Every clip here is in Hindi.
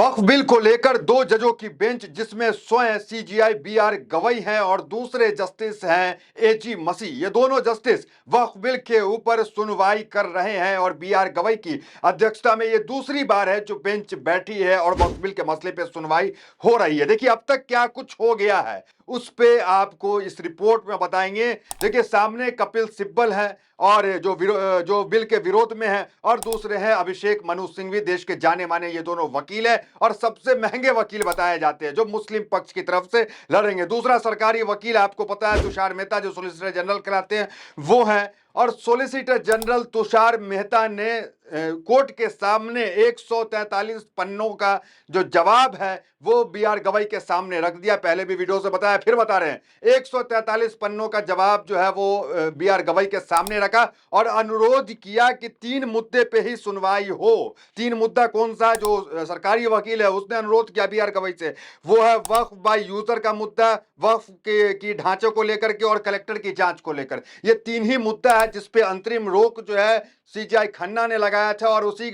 वक्फ बिल को लेकर दो जजों की बेंच जिसमें स्वयं सीजीआई बीआर गवई हैं और दूसरे जस्टिस हैं एजी मसीह। ये दोनों जस्टिस वक्फ बिल के ऊपर सुनवाई कर रहे हैं और बीआर गवई की अध्यक्षता में ये दूसरी बार है जो बेंच बैठी है और वक्फ बिल के मसले पे सुनवाई हो रही है। देखिए अब तक क्या कुछ हो गया है उस पे आपको इस रिपोर्ट में बताएंगे। देखिए सामने कपिल सिब्बल है और जो बिल के विरोध में है और दूसरे हैं अभिषेक मनु सिंघवी, देश के जाने माने ये दोनों वकील हैं और सबसे महंगे वकील बताए जाते हैं जो मुस्लिम पक्ष की तरफ से लड़ेंगे। दूसरा सरकारी वकील आपको पता है तुषार मेहता जो सोलिसिटर जनरल कहलाते हैं वो हैं और सोलिसिटर जनरल तुषार मेहता ने कोर्ट के सामने 143 पन्नों का जो जवाब है वो बीआर गवई के सामने रख दिया। पहले भी वीडियो से बताया फिर बता रहे हैं 143 पन्नों का जवाब जो है वो बीआर गवई के सामने रखा और अनुरोध किया कि 3 मुद्दे पे ही सुनवाई हो। 3 मुद्दा कौन सा? जो सरकारी वकील है उसने अनुरोध किया बीआर गवई से वो है वक्फ बाय यूजर का मुद्दा, वक्फ की ढांचे को लेकर के और कलेक्टर की जांच को लेकर। ये 3 ही मुद्दा है जिसपे अंतरिम रोक जो है सीजीआई खन्ना ने लगाया था और उसी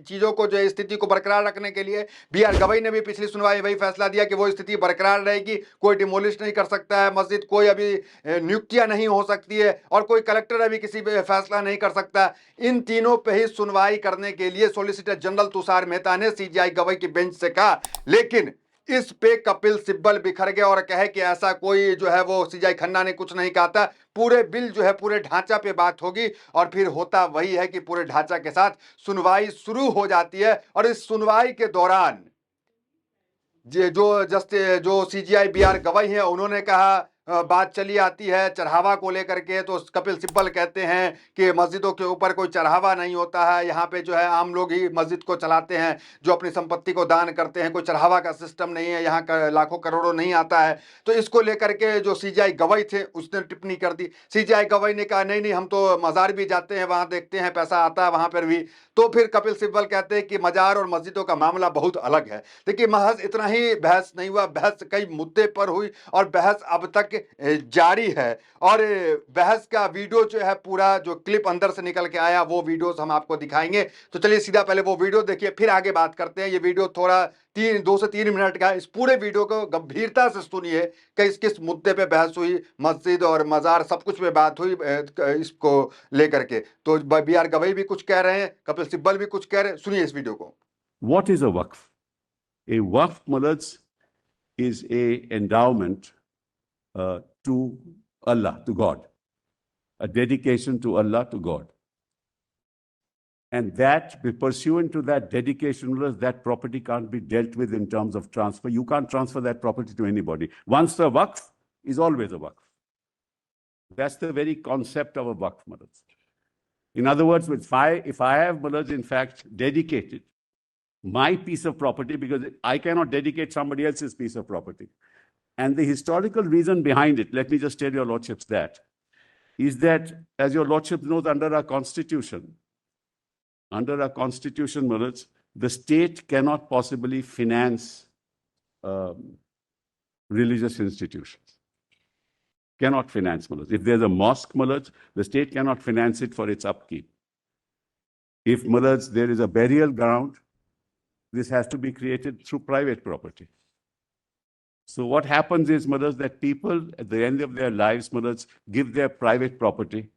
चीजों को जो स्थिति को बरकरार रखने के लिए बीआर गवई ने भी पिछली सुनवाई वही फैसला दिया कि वो स्थिति बरकरार रहेगी, कोई डिमोलिश नहीं कर सकता है मस्जिद, कोई अभी नियुक्तियां नहीं हो सकती है और कोई कलेक्टर अभी किसी पे फैसला नहीं कर सकता। इन तीनों पे ही सुनवाई करने के लिए सोलिसिटर जनरल तुषार मेहता ने सीजीआई गवई की बेंच से कहा, लेकिन इस पे कपिल सिब्बल बिखर गए और कहे कि ऐसा कोई जो है वो सीजीआई खन्ना ने कुछ नहीं कहा था, पूरे बिल जो है पूरे ढांचा पे बात होगी। और फिर होता वही है कि पूरे ढांचा के साथ सुनवाई शुरू हो जाती है और इस सुनवाई के दौरान जो सीजीआई बीआर गवई हैं उन्होंने कहा बात चली आती है चढ़ावा को लेकर के, तो कपिल सिब्बल कहते हैं कि मस्जिदों के ऊपर कोई चढ़ावा नहीं होता है, यहाँ पे जो है आम लोग ही मस्जिद को चलाते हैं जो अपनी संपत्ति को दान करते हैं, कोई चढ़ावा का सिस्टम नहीं है, यहाँ का लाखों करोड़ों नहीं आता है। तो इसको लेकर के जो सीजीआई गवई थे उसने टिप्पणी कर दी। सीजीआई गवई ने कहा नहीं हम तो मज़ार भी जाते हैं, वहाँ देखते हैं पैसा आता है वहाँ पर भी। तो फिर कपिल सिब्बल कहते हैं कि मज़ार और मस्जिदों का मामला बहुत अलग है। देखिए महज इतना ही बहस नहीं हुआ, बहस कई मुद्दे पर हुई और बहस अब तक जारी है। और बहस का वीडियो जो है पूरा जो क्लिप अंदर से निकल के आया वो वीडियोस हम आपको दिखाएंगे। तो चलिए सीधा पहले वो वीडियो देखिए फिर आगे बात करते हैं। ये वीडियो थोड़ा 2 से 3 मिनट का, इस पूरे वीडियो को गंभीरता से सुनिए कि किस मुद्दे पे बहस हुई, मस्जिद और मजार सब कुछ पे बात हुई इसको लेकर के। तो बीआर गवई भी कुछ कह रहे हैं, कपिल सिब्बल भी कुछ कह रहे हैं, सुनिए इस वीडियो को। What is a waqf? A waqf, Malaj, is a endowment to Allah, to God, a dedication to Allah, to God. And that, pursuant to that dedication, that property can't be dealt with in terms of transfer. You can't transfer that property to anybody. Once a waqf is always a waqf. That's the very concept of a waqf, Malaj. In other words, if I have, Malaj, in fact, dedicated my piece of property, because I cannot dedicate somebody else's piece of property. And the historical reason behind it, let me just tell your lordships that, is that, as your lordship knows, under our constitution, Malaj, the state cannot possibly finance religious institutions. Cannot finance, Malaj. If there's a mosque, Malaj, the state cannot finance it for its upkeep. If, Malaj, there is a burial ground, this has to be created through private property. So what happens is, Malaj, that people at the end of their lives, Malaj, give their private property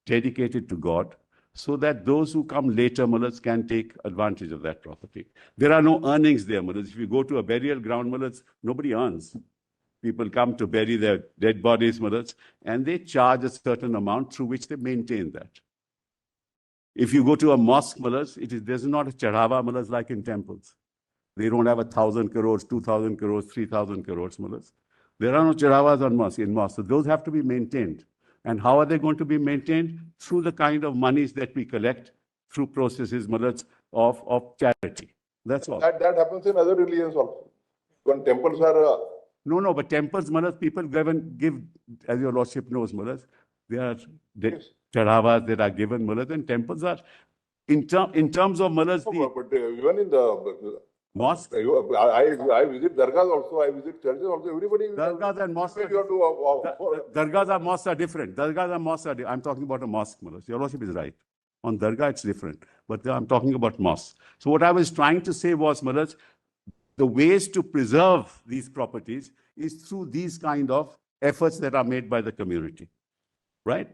dedicated to God so that those who come later, Malaj, can take advantage of that property. There are no earnings there, Malaj. If you go to a burial ground, Malaj, nobody earns. People come to bury their dead bodies, Malaj, and they charge a certain amount through which they maintain that. If you go to a mosque, Malaj, there's not a chadhava, Malaj, like in temples. They don't have 1,000 crores, 2,000 crores, 3,000 crores, Malaj. There are no chadhavas in mosques. So those have to be maintained. And how are they going to be maintained? Through the kind of monies that we collect through processes, Malaj, of charity. That's all. That happens in other religions also. When temples are... No, but temples, Malaj, people give, as your lordship knows, Malaj, they are chadhavas that are given, Malaj, and temples are, in terms of Malaj, but even in the mosque. I visit dargahs also, I visit churches also, everybody... Dargahs and mosques dargahs and mosques are different. Dargahs and mosques are I'm talking about a mosque, Malaj. Your lordship is right. On dargah, it's different. But I'm talking about mosques. So what I was trying to say was, Malaj, the ways to preserve these properties is through these kind of efforts that are made by the community, right?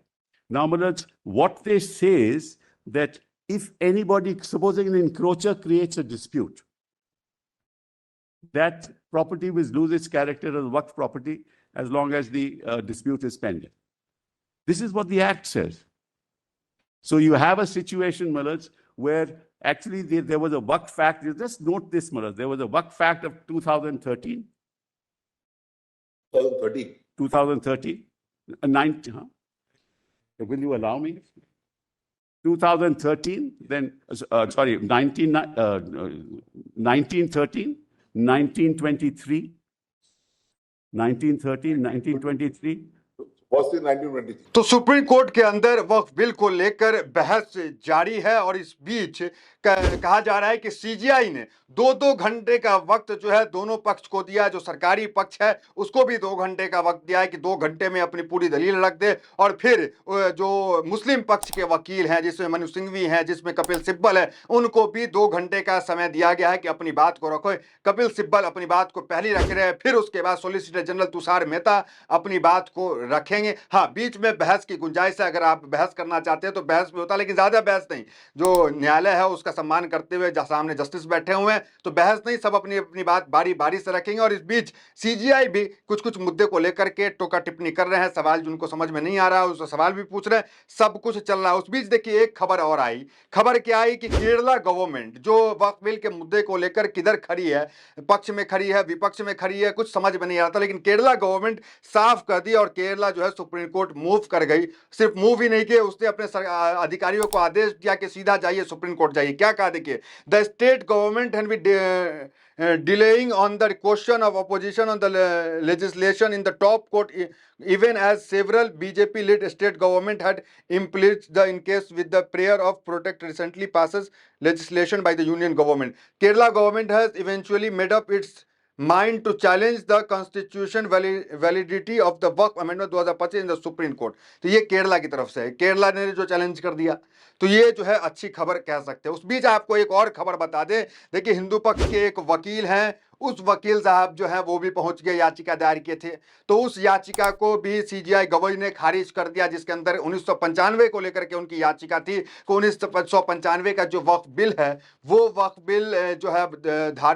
Now, Manoj, what they say is that if anybody, supposing an encroacher creates a dispute, that property will lose its character as Waqf property as long as the dispute is pending. This is what the Act says. So you have a situation, Manoj, where actually there was a Waqf Act. You just note this, Manoj. There was a Waqf Act of 2013. 2013. 2013. 19, huh? Will you allow me? 2013, then, 1913, 1923, 1913, 1923. Was in 1923. तो सुप्रीम कोर्ट के अंदर वक्फ बिल को लेकर बहस जारी है और इस बीच कहा जा रहा है कि सीजीआई ने 2-2 घंटे का वक्त जो है दोनों पक्ष को दिया। जो सरकारी पक्ष है उसको भी 2 घंटे का वक्त दिया है कि 2 घंटे में अपनी पूरी दलील रख दे, और फिर जो मुस्लिम पक्ष के वकील हैं जिसमें मनु सिंघवी हैं, जिसमें कपिल सिब्बल है, उनको भी 2 घंटे का समय दिया गया है कि अपनी बात को रखो। कपिल सिब्बल अपनी बात को पहले रख रहे हैं, फिर उसके बाद सॉलिसिटर जनरल तुषार मेहता अपनी बात को रखेंगे। हाँ, बीच में बहस की गुंजाइश है, अगर आप बहस करना चाहते हैं तो बहस भी होता है, लेकिन ज्यादा बहस नहीं। जो न्यायालय है उसका सम्मान करते हुए सामने जस्टिस बैठे हुए हैं, तो बहस नहीं, सब अपनी अपनी बात बारी बारी से रखेंगे। और इस बीच सीजीआई भी कुछ कुछ मुद्दे को लेकर के टोका टिप्पणी कर रहे हैं, सवाल जिनको समझ में नहीं आ रहा है उसका सवाल भी पूछ रहे हैं, सब कुछ चल रहा है। उस बीच देखिए एक खबर और आई। खबर क्या आई कि केरला गवर्नमेंट जो वक्फ बिल के मुद्दे को लेकर किधर खड़ी है, पक्ष में खड़ी है, विपक्ष में खड़ी है, कुछ समझ में नहीं आता, लेकिन केरला गवर्नमेंट साफ कर दी और केरला जो है सुप्रीम कोर्ट मूव कर गई। सिर्फ मूव ही नहीं किए, उसने अपने अधिकारियों को आदेश दिया कि सीधा जाइए सुप्रीम कोर्ट जाइए। क्या कहा देखिए, the state government had been delaying on the question of opposition on the legislation in the top court, even as several BJP-led state government had impeached the in case with the prayer of protect recently passes legislation by the union government. Kerala government has eventually made up its mind to challenge the constitution validity of the Waqf Amendment 2025 in the Supreme Court. तो ये केरला की तरफ से है, केरला ने जो चैलेंज कर दिया, तो ये जो है अच्छी खबर कह सकते हैं। उस बीच आपको एक और खबर बता दें, देखिए हिंदू पक्ष के एक वकील हैं, उस वकील साहब जो है वो भी पहुंच गए, याचिका दायर किए थे, तो उस याचिका को भी सीजीआई गवई ने खारिज कर दिया, जिसके अंदर 1995 को लेकर के उनकी याचिका थी कि 1995 का जो वक्फ बिल है, वो वक्फ बिल जो है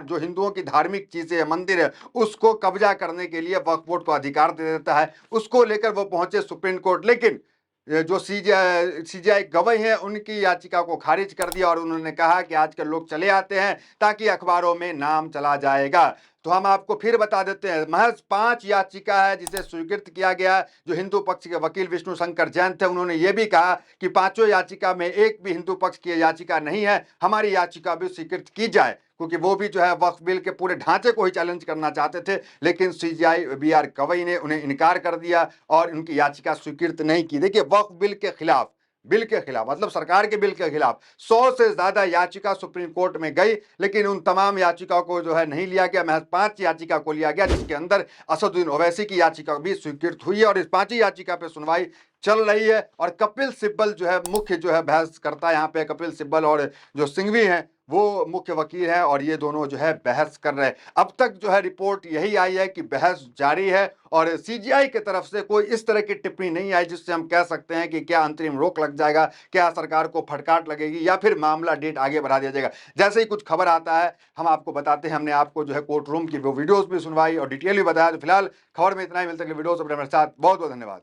जो हिंदुओं की धार्मिक चीजें है, मंदिर है, उसको कब्जा करने के लिए वक्फ बोर्ड को अधिकार दे देता है। उसको लेकर वो पहुंचे सुप्रीम कोर्ट, लेकिन जो सीजीआई गवाही हैं उनकी याचिका को खारिज कर दिया और उन्होंने कहा कि आजकल लोग चले आते हैं ताकि अखबारों में नाम चला जाएगा। तो हम आपको फिर बता देते हैं, महज 5 याचिका है जिसे स्वीकृत किया गया। जो हिंदू पक्ष के वकील विष्णु शंकर जैन थे, उन्होंने ये भी कहा कि 5 याचिका में एक भी हिंदू पक्ष की याचिका नहीं है, हमारी याचिका भी स्वीकृत की जाए, क्योंकि वो भी जो है वक्फ बिल के पूरे ढांचे को ही चैलेंज करना चाहते थे। लेकिन सीजीआई बीआर गवई ने उन्हें इनकार कर दिया और उनकी याचिका स्वीकृत नहीं की। देखिए वक्फ बिल के खिलाफ मतलब सरकार के बिल के खिलाफ 100 से ज्यादा याचिका सुप्रीम कोर्ट में गई, लेकिन उन तमाम याचिकाओं को जो है नहीं लिया गया। महज 5 याचिका को लिया गया, जिसके अंदर असदुद्दीन ओवैसी की याचिका भी स्वीकृत हुई है और इस 5 ही याचिका पे सुनवाई चल रही है। और कपिल सिब्बल जो है मुख्य जो है बहस करता है यहाँ पे, कपिल सिब्बल और जो सिंघवी हैं वो मुख्य वकील हैं और ये दोनों जो है बहस कर रहे हैं। अब तक जो है रिपोर्ट यही आई है कि बहस जारी है और सीजीआई की तरफ से कोई इस तरह की टिप्पणी नहीं आई जिससे हम कह सकते हैं कि क्या अंतरिम रोक लग जाएगा, क्या सरकार को फटकार लगेगी या फिर मामला डेट आगे बढ़ा दिया जाएगा। जैसे ही कुछ खबर आता है हम आपको बताते हैं। हमने आपको जो है कोर्ट रूम की वो वीडियोस भी सुनवाई और डिटेल भी बताया। तो फिलहाल खबर में इतना ही, मिलते हैं वीडियोस अपने साथ। बहुत बहुत धन्यवाद।